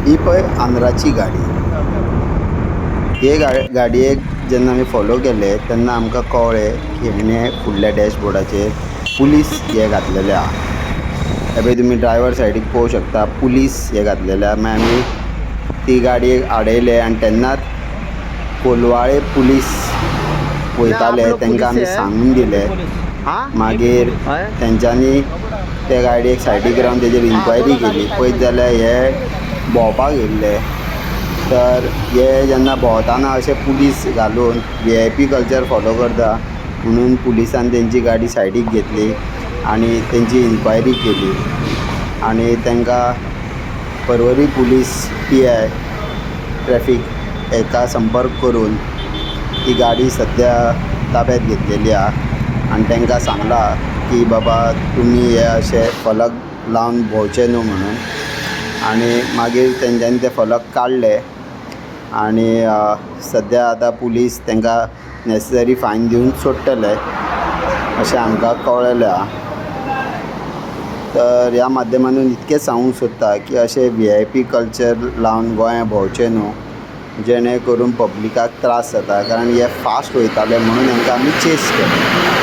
ही पळय आंध्राची गाडी. हे गाडयेक जेन्ना आमी फॉलो केले तेन्ना आमकां कळ्ळें की हेणे फुडल्या डॅशबोर्डाचेर पुलीस हे घातलेले आहा. हे पळय तुमी ड्रायव्हर सायडीक पळोवंक शकता पुलीस हे घातलेले आहा. मागीर आमी ती गाडयेक आडयले आनी तेन्नाच कोलवाळे पुलीस वयताले तांकां आमी सांगून दिलें. मागीर तेंच्यांनी त्या गाडयेक सायडीक रावन तेजेर इन्क्वायरी केली. पळयत जाल्यार हे भोंवपाक येयल्ले. तर हे जेन्ना भोंवताना अशे पुलीस घालून VIP कल्चर फॉलो करता म्हणून पुलिसान तेंची गाडी सायडीक घेतली आनी तेंची इन्क्वायरी केली आनी तांकां पर्वरी पुलीस PI ट्रॅफीक हेका संपर्क करून ही गाडी सद्या ताब्यात घेतलेली आहा आनी तांकां सांगलां की बाबा तुमी हे अशे फलक लावन भोंवचे न्हू म्हणून. आनी मागीर तेंच्यांनी ते फलक काडले आनी सद्या आतां पुलीस तांकां नॅसेसरी फायन दिवन सोडटले अशें आमकां कळयलें आहा. तर ह्या माध्यमांतून इतकें सांगूंक सोदता की अशें VIP कल्चर लावन गोंया भोंवचें न्हू, जेणे करून पब्लिकाक त्रास जाता. कारण हे फास्ट वयताले म्हणून तांकां आमी चेस केलें.